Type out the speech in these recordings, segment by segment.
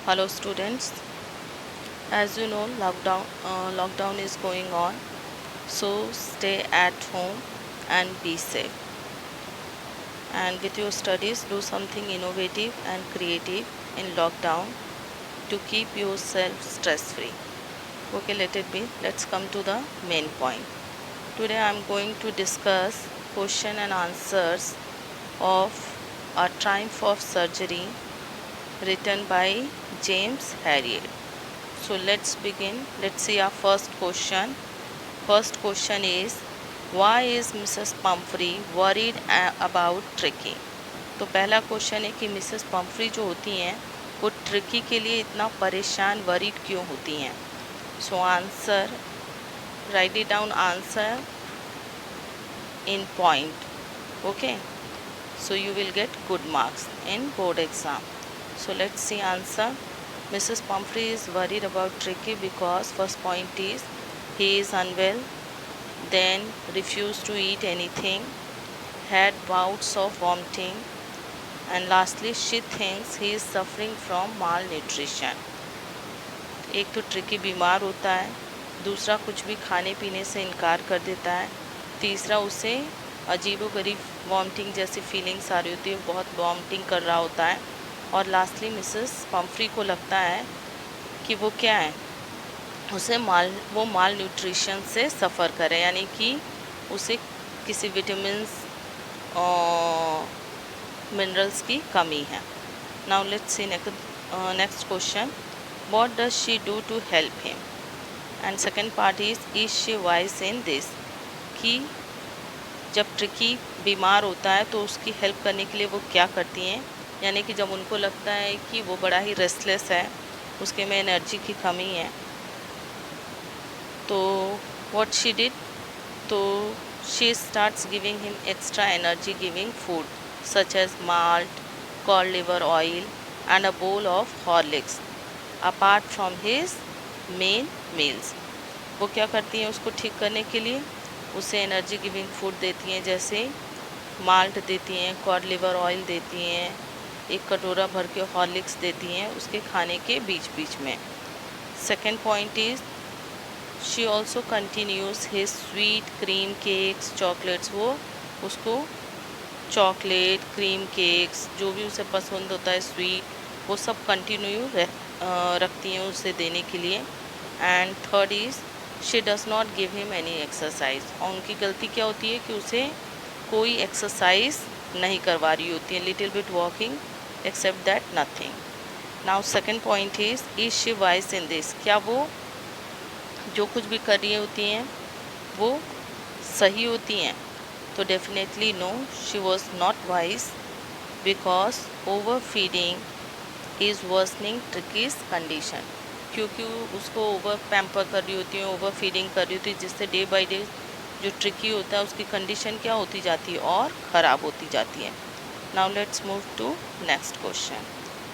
Hello students, as you know lockdown is going on, so stay at home and be safe. And with your studies, do something innovative and creative in lockdown to keep yourself stress free. Okay, let it be. Let's come to the main point. Today I am going to discuss question and answers of A Triumph of Surgery written by James Harriet. So let's begin. Let's see our first question. First question is, why is Mrs. Pumphrey worried about Tricky? तो पहला question है कि Mrs Pumphrey जो होती हैं वो tricky के लिए इतना परेशान वरीड क्यों होती हैं. So answer, right it down answer in point. Okay, so you will get good marks in board exam. So let's see answer. Mrs. Pumphrey is worried about Tricky because first point is he is unwell, then refused to eat anything, had bouts of vomiting, and lastly she thinks he is suffering from malnutrition. एक तो tricky बीमार होता है, दूसरा कुछ भी खाने पीने से इनकार कर देता है, तीसरा उसे अजीबोगरीब वॉमिटिंग जैसी फीलिंग्स आ रही होती है, बहुत वॉमिटिंग कर रहा होता है, और लास्टली मिसेस पम्फ्री को लगता है कि वो क्या है, वो माल न्यूट्रिशन से सफ़र करे, यानी कि उसे किसी विटामिन्स मिनरल्स की कमी है. Now let's see next question. What does she do to help him? And second part is she wise in this, कि जब ट्रिकी बीमार होता है तो उसकी हेल्प करने के लिए वो क्या करती हैं, यानी कि जब उनको लगता है कि वो बड़ा ही रेस्टलेस है, उसके में एनर्जी की कमी है, तो व्हाट शी डिड, तो she starts giving him extra energy giving food such as malt, cod liver oil and a bowl of Horlicks apart from his main meals. वो क्या करती हैं उसको ठीक करने के लिए, उसे एनर्जी गिविंग फूड देती हैं, जैसे माल्ट देती हैं, कॉड लिवर ऑयल देती हैं, एक कटोरा भर के हॉर्लिक्स देती हैं उसके खाने के बीच बीच में. Second point is she also continues his sweet cream cakes chocolates. वो उसको चॉकलेट, क्रीम केक्स, जो भी उसे पसंद होता है स्वीट, वो सब कंटिन्यू रखती हैं उसे देने के लिए. And third is she does not give him any exercise. और उनकी गलती क्या होती है कि उसे कोई एक्सरसाइज नहीं करवा रही होती है, little bit walking, except that nothing. Now second point is she wise in this, क्या वो जो कुछ भी कर रही होती हैं वो सही होती हैं? तो definitely no, she was not wise because over feeding is worsening Tricki's condition. क्योंकि उसको ओवर पैम्पर कर रही होती है, ओवर फीडिंग कर रही होती है, जिससे डे बाय डे जो ट्रिकी होता है उसकी कंडीशन क्या होती जाती है और ख़राब होती जाती है. Now let's move to next question.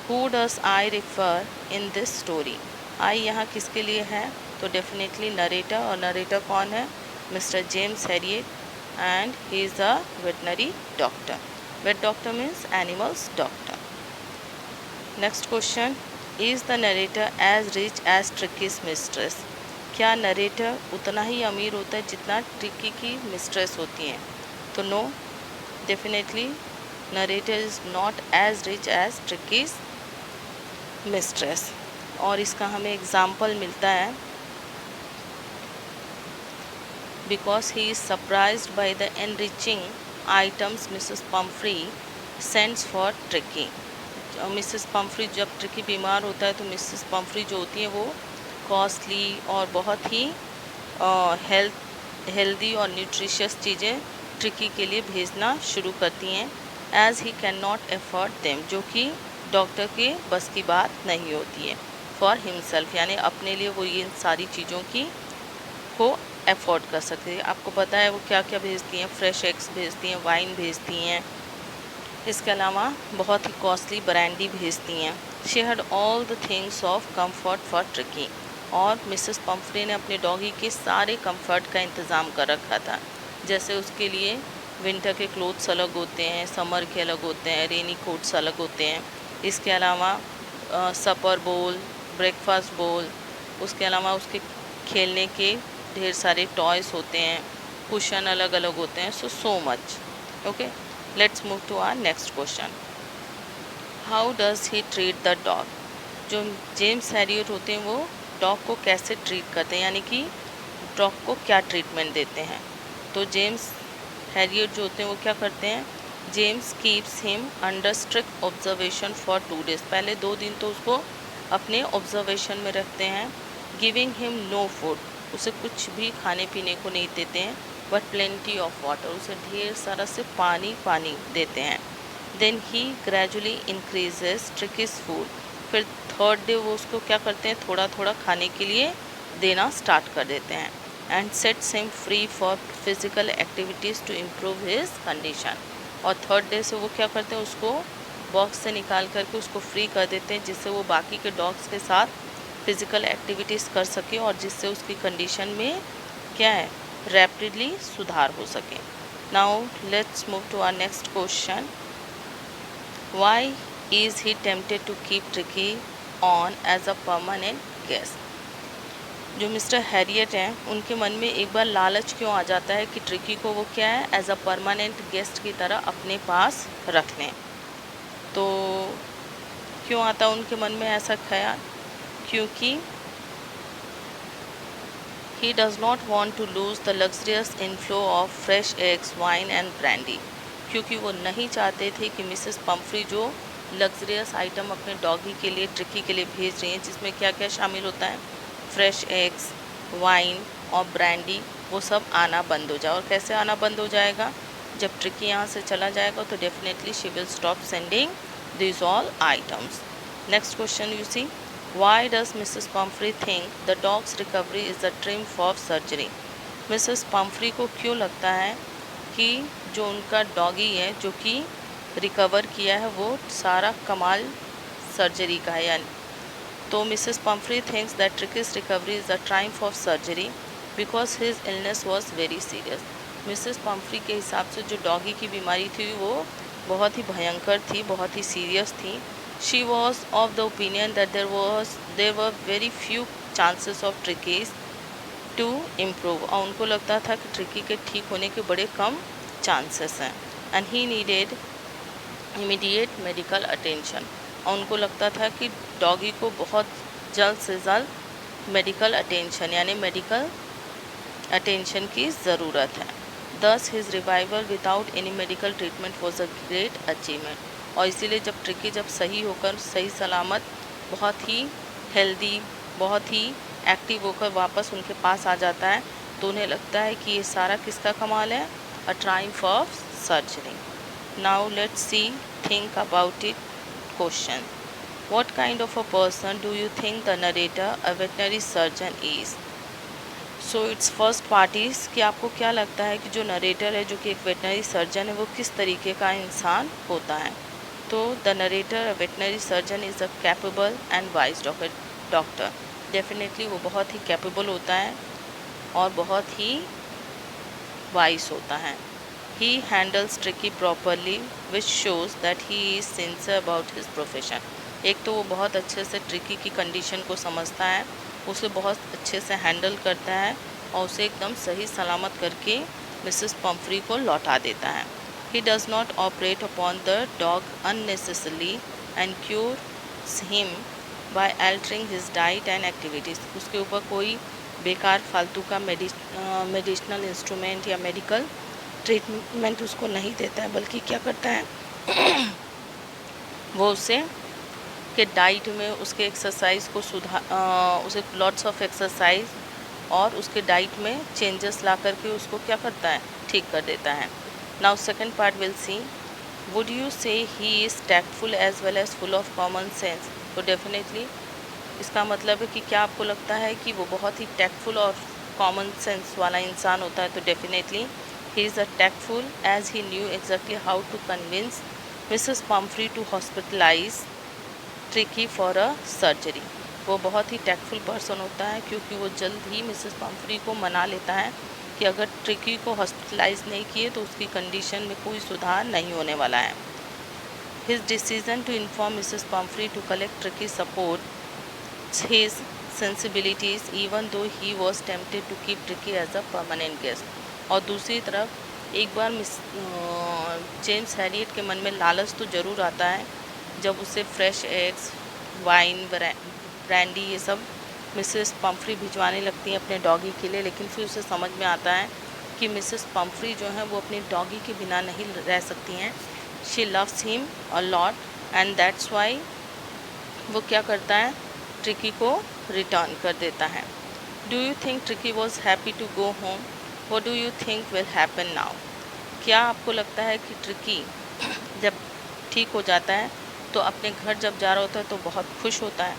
Who does I refer in this story? I यहाँ किसके लिए है? तो डेफिनेटली नरेटर. और नरेटर कौन है? Mister James Herriot, and he is a veterinary doctor. Vet doctor means animals doctor. Next question, is the narrator as rich as Tricki's mistress? क्या narrator उतना ही अमीर होता है जितना ट्रिकी की मिस्ट्रेस होती हैं? तो no, definitely narrator is not as rich as Tricki's mistress. और इसका हमें एग्जाम्पल मिलता है, because he is surprised by the enriching items Mrs Pumphrey sends for Tricki. Mrs Pumphrey, जब ट्रिकी बीमार होता है तो मिसेस पम्फ्री जो होती हैं वो कॉस्टली और बहुत ही हेल्दी और न्यूट्रिशियस चीज़ें ट्रिकी के लिए भेजना शुरू करती हैं, as he can not afford them, जो कि डॉक्टर के बस की बात नहीं होती है, फॉर हिमसेल्फ, यानी अपने लिए वो इन सारी चीज़ों की को एफोर्ड कर सकती है. आपको पता है वो क्या क्या भेजती हैं, फ्रेश एग्स भेजती हैं, वाइन भेजती हैं, इसके अलावा बहुत ही कॉस्टली ब्रांडी भेजती हैं. She had all the things of comfort for tricky. और मिसेस पम्फ्री ने अपने डॉगी के सारे कंफर्ट का इंतज़ाम कर रखा था, जैसे उसके लिए विंटर के क्लोथ्स अलग होते हैं, समर के अलग होते हैं, रेनी कोट्स अलग होते हैं. इसके अलावा सपर बोल, ब्रेकफास्ट बोल, उसके अलावा उसके खेलने के ढेर सारे टॉयस होते हैं, कुशन अलग अलग होते हैं, so much. Okay, let's move to our next question. How does he treat the dog? जो जेम्स हैरियट होते हैं वो डॉग को कैसे ट्रीट करते हैं, यानी कि डॉग को क्या ट्रीटमेंट देते हैं। तो जेम्स हैरियट जो होते हैं वो क्या करते हैं, James keeps him under strict observation for 2 days। पहले 2 दिन तो उसको अपने ऑब्जर्वेशन में रखते हैं। गिविंग हिम नो फूड, उसे कुछ भी खाने पीने को नहीं देते हैं, बट प्लेंटी ऑफ वाटर, उसे ढेर सारा से पानी देते हैं। Then he gradually increases Tricki's food, फिर 3rd डे वो उसको क्या करते हैं, थोड़ा थोड़ा खाने के लिए देना स्टार्ट कर देते हैं। And sets him free for physical activities to improve his condition, और 3rd डे से वो क्या करते हैं, उसको बॉक्स से निकाल करके उसको फ्री कर देते हैं, जिससे वो बाकी के डॉग्स के साथ फिज़िकल एक्टिविटीज़ कर सके और जिससे उसकी कंडीशन में क्या है, रैपिडली सुधार हो सके। Now let's move to our next question. Why is he tempted to keep Tricki on as a permanent guest? जो मिस्टर हैरियट हैं उनके मन में एक बार लालच क्यों आ जाता है कि ट्रिकी को वो क्या है, एज अ परमानेंट गेस्ट की तरह अपने पास रख लें। तो क्यों आता उनके मन में ऐसा ख्याल, क्योंकि he does not want to lose the luxurious inflow of fresh eggs, wine and brandy, क्योंकि वो नहीं चाहते थे कि मिसेस पम्फ्री जो लग्जरियस आइटम अपने डॉगी के लिए, ट्रिकी के लिए भेज रही हैं, जिसमें क्या क्या शामिल होता है, फ्रेश एग्स, वाइन और ब्रांडी, वो सब आना बंद हो जाए। और कैसे आना बंद हो जाएगा, जब ट्रिकी यहाँ से चला जाएगा तो definitely she will stop sending these all items. Next question you see, why does Mrs. Pumphrey think the dog's recovery is a triumph of surgery? Mrs. Pumphrey को क्यों लगता है कि जो उनका डॉगी है जो कि रिकवर किया है वो सारा कमाल सर्जरी का है, यानी तो Mrs Pomfrey thinks that ट्रिकीज recovery is a triumph of surgery because his illness was very serious. Mrs Pomfrey के हिसाब से जो डॉगी की बीमारी थी वो बहुत ही भयंकर थी, बहुत ही सीरियस थी। She was of the opinion that there were very few chances of Tricki's to improve, और उनको लगता था कि ट्रिकी के ठीक होने के बड़े कम चांसेस हैं। And he needed immediate medical attention, और उनको लगता था कि डॉगी को बहुत जल्द से जल्द मेडिकल अटेंशन यानी मेडिकल अटेंशन की ज़रूरत है। दस his revival without any medical treatment was a great achievement, और इसीलिए जब ट्रिकी जब सही होकर सही सलामत बहुत ही हेल्दी, बहुत ही एक्टिव होकर वापस उनके पास आ जाता है, तो उन्हें लगता है कि ये सारा किसका कमाल है, a triumph of surgery. Now let's see think about it question, what kind of a person do you think the narrator, a veterinary surgeon, is? So it's first parties कि आपको क्या लगता है कि जो नरेटर है जो कि एक वेटनरी सर्जन है वो किस तरीके का इंसान होता है। तो the narrator, a veterinary surgeon, is a capable and wise doctor. Definitely वो बहुत ही कैपेबल होता है और बहुत ही वाइज होता है। ही handles tricky properly which shows that he is sincere about his profession. एक तो वो बहुत अच्छे से ट्रिकी की कंडीशन को समझता है, उसे बहुत अच्छे से हैंडल करता है और उसे एकदम सही सलामत करके मिसेस पम्फ्री को लौटा देता है। ही does not operate upon the dog unnecessarily and cures him by altering his diet and activities. उसके ऊपर कोई बेकार फालतू का मेडिसिनल इंस्ट्रूमेंट या मेडिकल ट्रीटमेंट उसको नहीं देता है, बल्कि क्या करता है वो उसे के डाइट में उसके एक्सरसाइज को उसे लॉट्स ऑफ एक्सरसाइज और उसके डाइट में चेंजेस ला करके उसको क्या करता है, ठीक कर देता है। Now second part will see, would you say he is tactful as well as full of common sense? तो डेफिनेटली इसका मतलब है कि क्या आपको लगता है कि वो बहुत ही टैक्टफुल और कॉमन सेंस वाला इंसान होता है? तो definitely he is a tactful as he knew exactly how to convince Mrs Pumphrey to hospitalize Tricki for a surgery. वो बहुत ही टैक्टफुल पर्सन होता है क्योंकि वो जल्द ही मिसेस पम्फ्री को मना लेता है कि अगर ट्रिकी को हॉस्पिटलाइज नहीं किए तो उसकी कंडीशन में कोई सुधार नहीं होने वाला है। His decision to inform Mrs. Pumphrey to collect Tricky supports his sensibilities even though he was tempted to keep Tricky as a permanent guest. और दूसरी तरफ एक बार जेम्स हैरियट के मन में लालच तो ज़रूर आता है जब उसे फ्रेश एग्स, वाइन, ब्रांडी ये सब मिसेस पम्फ्री भिजवाने लगती हैं अपने डॉगी के लिए, लेकिन फिर उसे समझ में आता है कि मिसेस पम्फ्री जो हैं वो अपने डॉगी के बिना नहीं रह सकती हैं. She loves him a lot and that's why वो क्या करता है, ट्रिकी को रिटर्न कर देता है. Do you think Tricki was happy to go home? What do you think will happen now? क्या आपको लगता है कि ट्रिकी जब ठीक हो जाता है तो अपने घर जब जा रहा होता है तो बहुत खुश होता है?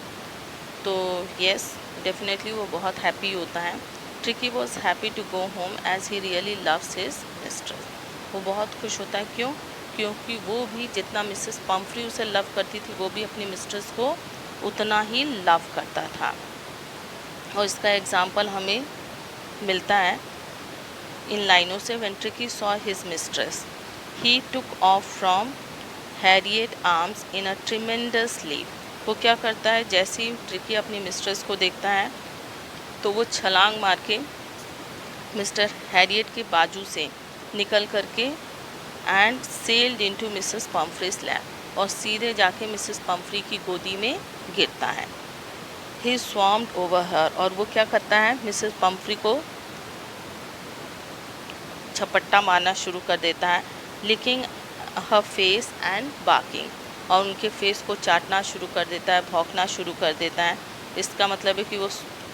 तो येस, डेफिनेटली वो बहुत हैप्पी होता है. Tricki was happy to go home as he really loves his mistress. वो बहुत खुश होता है. क्यों? क्योंकि वो भी जितना मिसेस पम्फ्री उसे लव करती थी वो भी अपनी मिस्ट्रेस को उतना ही लव करता था. और इसका एग्जाम्पल हमें मिलता है इन लाइनों से. When Tricki saw his mistress he took off from Harriet arms in a tremendous leap. वो क्या करता है, जैसे ही ट्रिकी अपनी मिस्ट्रेस को देखता है तो वो छलांग मार के मिस्टर हैरियट के बाजू से निकल करके and sailed into Mrs Pumphrey's lap और सीधे जाके मिसेस पम्फ्री की गोदी में गिरता है. ही स्वाम्ड ओवर हर और वो क्या करता है, मिसेस पम्फ्री को झपट्टा मारना शुरू कर देता है. Licking her face and barking और उनके फेस को चाटना शुरू कर देता है, भौंकना शुरू कर देता है. इसका मतलब है कि वो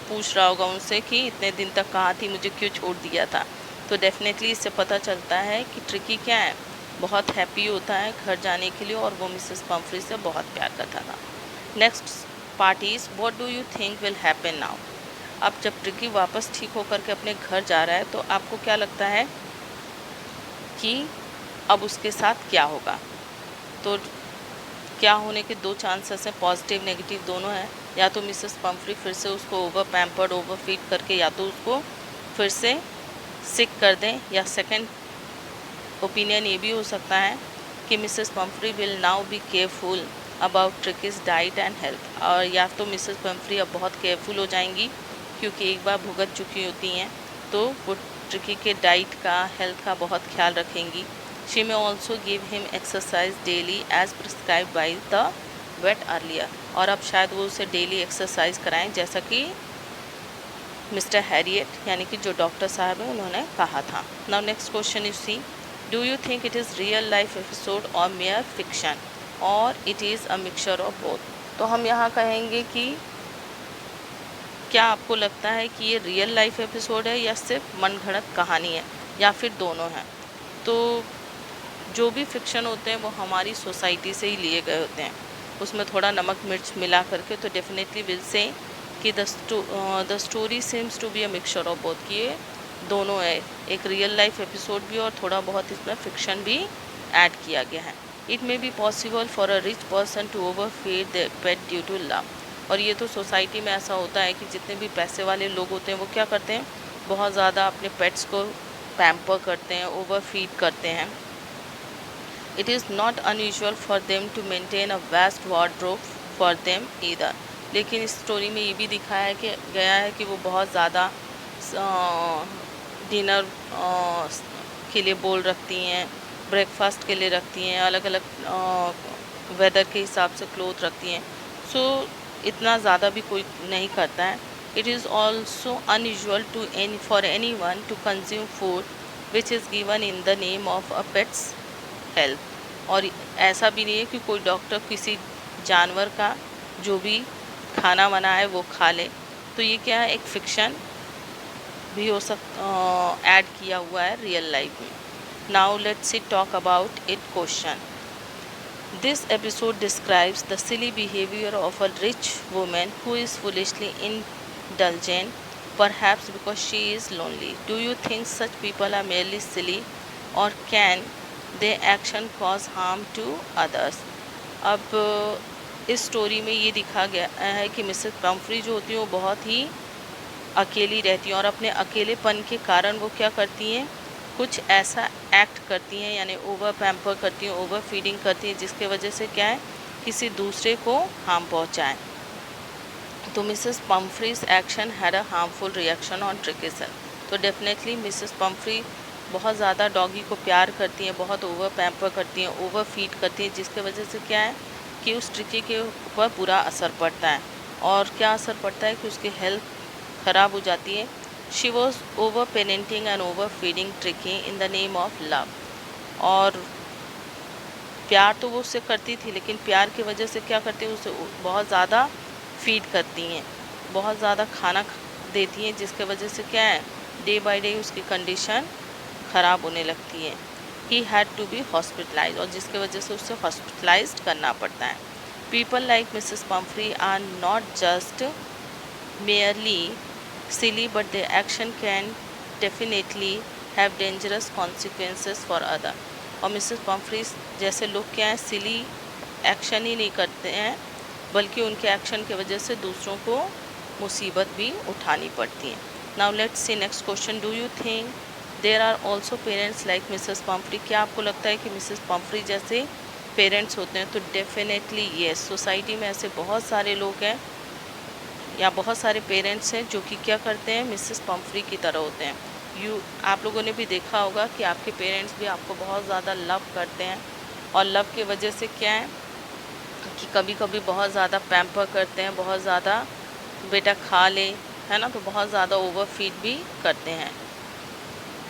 पूछ रहा होगा उनसे कि इतने दिन तक कहाँ थी, मुझे क्यों छोड़ दिया था. तो डेफिनेटली इससे पता चलता है कि ट्रिकी क्या है, बहुत हैप्पी होता है घर जाने के लिए और वो मिसेस पम्फ्री से बहुत प्यार करता था. Next part is what do you think will happen now. अब जब ट्रिकी वापस ठीक होकर के अपने घर जा रहा है तो आपको क्या लगता है कि अब उसके साथ क्या होगा? तो क्या होने के दो चांसेस हैं, पॉजिटिव नेगेटिव दोनों हैं. या तो मिसेस पम्फ्री फिर से उसको ओवर पैम्पर्ड, ओवर फीड करके या तो उसको फिर से सिक कर दें, या सेकंड ओपिनियन ये भी हो सकता है कि Mrs Pomfrey will now be careful about ट्रिकीज diet and health. और या तो मिसेस पम्फ्री अब बहुत केयरफुल हो जाएंगी क्योंकि एक बार भुगत चुकी होती हैं तो वो ट्रिकी के डाइट का, हेल्थ का बहुत ख्याल रखेंगी. She may also give him exercise daily as prescribed by the vet earlier. और अब शायद वो उसे डेली एक्सरसाइज कराएं जैसा कि मिस्टर हैरियट यानी कि जो डॉक्टर साहब हैं उन्होंने कहा था. Now next question you see, do you think it is real life episode और मेयर फिक्शन और it is a mixture of both. तो हम यहाँ कहेंगे कि क्या आपको लगता है कि ये रियल लाइफ एपिसोड है या सिर्फ मनगढ़ंत कहानी है या फिर दोनों हैं. तो जो भी फिक्शन होते हैं वो हमारी सोसाइटी से ही लिए गए होते हैं, उसमें थोड़ा नमक मिर्च मिला करके. तो डेफिनेटली विल से कि the story seems to be a mixture of both, कि ये दोनों है, एक रियल लाइफ एपिसोड भी और थोड़ा बहुत इसमें फिक्शन भी ऐड किया गया है. It may be possible for a rich person to overfeed the pet due to love. और ये तो सोसाइटी में ऐसा होता है कि जितने भी पैसे वाले लोग होते हैं वो क्या करते हैं, बहुत ज़्यादा अपने पेट्स को पैम्पर करते हैं, ओवर फीड करते हैं. It is not unusual for them to maintain a vast wardrobe for them either. लेकिन इस स्टोरी में ये भी दिखाया गया है कि वो बहुत ज़्यादा डिनर के लिए बोल रखती हैं, ब्रेकफास्ट के लिए रखती हैं, अलग अलग वेदर के हिसाब से क्लोथ रखती हैं. सो इतना ज़्यादा भी कोई नहीं करता है. It is also unusual for any one two consume food which is given in the name of a pets health. और ऐसा भी नहीं है कि कोई डॉक्टर किसी जानवर का जो भी खाना बना है वो खा ले. तो ये क्या है, एक फिक्शन भी हो ऐड किया हुआ है रियल लाइफ में. Now let's C talk about it question. This episode describes the silly behaviour of a rich women who is foolishly indulgent, perhaps because she is lonely. Do you think such people are merely silly or can their action cause harm to others? अब इस story में ये दिखा गया है कि Mrs Pumphrey जो होती हैं वो बहुत ही अकेली रहती हैं और अपने अकेलेपन के कारण वो क्या करती हैं, कुछ ऐसा एक्ट करती हैं, यानी ओवर पैम्पर करती हैं, ओवर फीडिंग करती हैं, जिसके वजह से क्या है, किसी दूसरे को हार्म पहुंचाएं। तो Mrs Pumphrey's action had a harmful reaction on Trickison. तो डेफिनेटली मिसेस पम्फ्री बहुत ज़्यादा डॉगी को प्यार करती हैं, बहुत ओवर पैम्पर करती हैं, ओवर फीड करती हैं, जिसके वजह से क्या है कि उस ट्रिकी के ऊपर बुरा असर पड़ता है। और क्या असर पड़ता है कि उसकी हेल्थ ख़राब हो जाती है। She was over parenting and over feeding tricky in the name of love. और प्यार तो वो उससे करती थी, लेकिन प्यार की वजह से क्या करती है, उसे बहुत ज़्यादा फीड करती हैं, बहुत ज़्यादा खाना देती हैं, जिसके वजह से क्या है, डे बाय डे उसकी कंडीशन ख़राब होने लगती है। He had to be hospitalize, और जिसके वजह से उसे हॉस्पिटलाइज करना पड़ता है। People like Mrs Pumphrey are not just merely silly, but their action can definitely have dangerous consequences for other। और मिसेस पम्फ्रीज जैसे लोग क्या हैं, सिली एक्शन ही नहीं करते हैं, बल्कि उनके एक्शन की वजह से दूसरों को मुसीबत भी उठानी पड़ती है। Now let's see next question. Do you think there are also parents like Mrs Pumphrey? क्या आपको लगता है कि मिसेस पम्फ्री जैसे पेरेंट्स होते हैं? तो डेफिनेटली येस, सोसाइटी में ऐसे बहुत सारे लोग हैं या बहुत सारे पेरेंट्स हैं जो कि क्या करते हैं, मिसेस पम्फ्री की तरह होते हैं। आप लोगों ने भी देखा होगा कि आपके पेरेंट्स भी आपको बहुत ज़्यादा लव करते हैं, और लव की वजह से क्या है कि कभी कभी बहुत ज़्यादा पैम्पर करते हैं, बहुत ज़्यादा बेटा खा ले, है ना, तो बहुत ज़्यादा ओवर फीड भी करते हैं।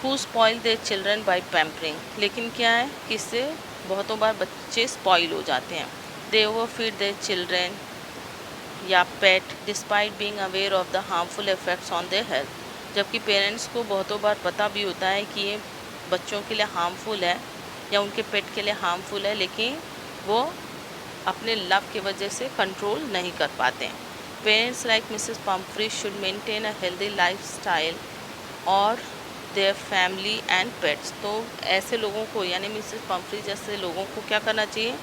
Who spoil their children by pampering? लेकिन क्या है कि इससे बहुतों बार बच्चे स्पॉइल हो जाते हैं। They over feed their children या pet despite being aware of the harmful effects on their health. जबकि पेरेंट्स को बहुतों बार पता भी होता है कि ये बच्चों के लिए हार्मफुल है या उनके पेट के लिए हार्मफुल है, लेकिन वो अपने लव की वजह से कंट्रोल नहीं कर पाते हैं। Parents like Mrs Pomfrey should maintain a healthy lifestyle और देयर फैमिली एंड पेट्स। तो ऐसे लोगों को, यानी मिसेस पम्फ्री जैसे लोगों को क्या करना चाहिए,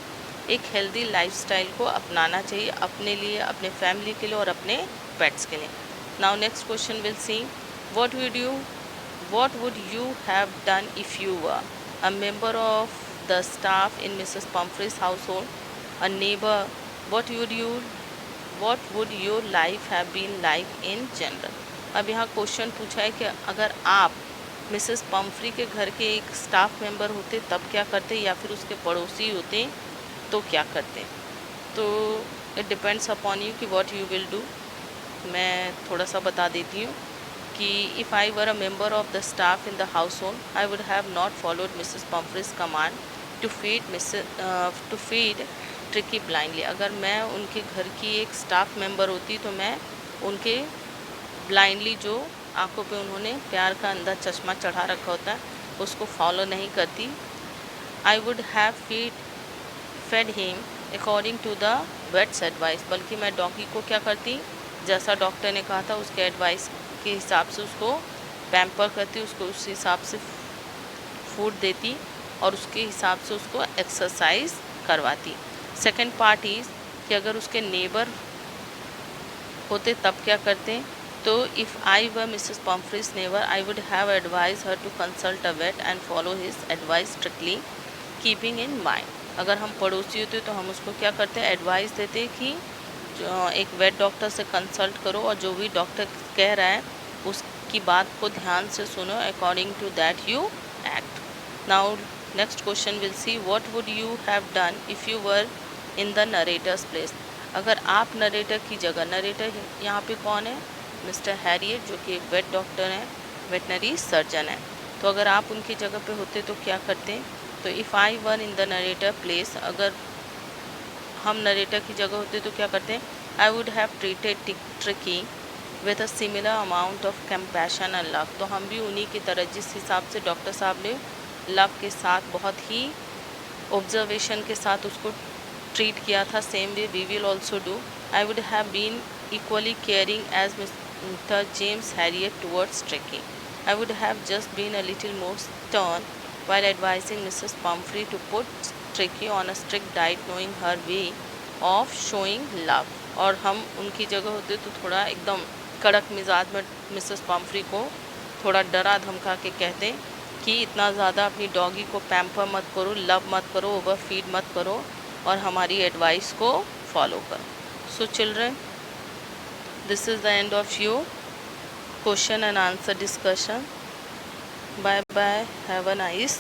एक हेल्दी लाइफस्टाइल को अपनाना चाहिए, अपने लिए, अपने फैमिली के लिए और अपने पेट्स के लिए। Now next question will see, what would you have done if you were a member of the staff in Mrs Pumphrey's household, a neighbour, what would your life have been like in general? अब यहाँ question पूछा है कि अगर आप Mrs Pomfrey के घर के एक स्टाफ मेंबर होते तब क्या करते, या फिर उसके पड़ोसी होते तो क्या करते। तो इट डिपेंड्स अपॉन यू कि व्हाट यू विल डू। मैं थोड़ा सा बता देती हूँ कि if I were a member of the staff in the household I would have not followed Mrs Pumphrey's command to feed Tricki blindly. अगर मैं उनके घर की एक स्टाफ मेंबर होती तो मैं उनके ब्लाइंडली, जो आंखों पे उन्होंने प्यार का अंधा चश्मा चढ़ा रखा होता है, उसको फॉलो नहीं करती। I would have fed him according to the vet's advice, बल्कि मैं डॉगी को क्या करती, जैसा डॉक्टर ने कहा था उसके एडवाइस के हिसाब से उसको पैम्पर करती, उसको उस हिसाब से फूड देती और उसके हिसाब से उसको एक्सरसाइज करवाती। सेकेंड पार्ट इज़ कि अगर उसके नेबर होते तब क्या करते। तो if I were Mrs Pumphrey's neighbour I would have advise her to consult a vet and follow his advice strictly keeping in mind. अगर हम पड़ोसी होते तो हम उसको क्या करते, एडवाइस देते कि एक वेट डॉक्टर से कंसल्ट करो और जो भी डॉक्टर कह रहा है उसकी बात को ध्यान से सुनो, according to that you act. Now next question will see, what would you have done if you were in the narrator's place? अगर आप नरेटर की जगह, नरेटर यहाँ पे कौन है, मिस्टर हैरियट, जो कि एक वेट डॉक्टर हैं, वेटनरी सर्जन है, तो अगर आप उनकी जगह पे होते तो क्या करते। तो if I one in the narrator place, अगर हम नरेटर की जगह होते तो क्या करते, आई would have treated tricky with a similar amount of compassion and love. तो हम भी उन्हीं की तरह, जिस हिसाब से डॉक्टर साहब ने लव के साथ, बहुत ही ऑब्जर्वेशन के साथ उसको ट्रीट किया था, same way we will also do. I would have been equally caring as Mr. James Harriet towards Tricky. I would have just been a little more stern while advising Mrs. Pumphrey to put Tricky on a strict diet, knowing her way of showing love. और हम उनकी जगह होते तो थोड़ा एकदम कड़क मिजाज में मिसेस पम्फ्री को थोड़ा डरा धमका के कहते कि इतना ज़्यादा अपनी डॉगी को पैम्पर मत करो, लव मत करो, ओवर फीड मत करो और हमारी एडवाइस को फॉलो करो. So children, this is the end of your question and answer discussion. Bye bye, have a nice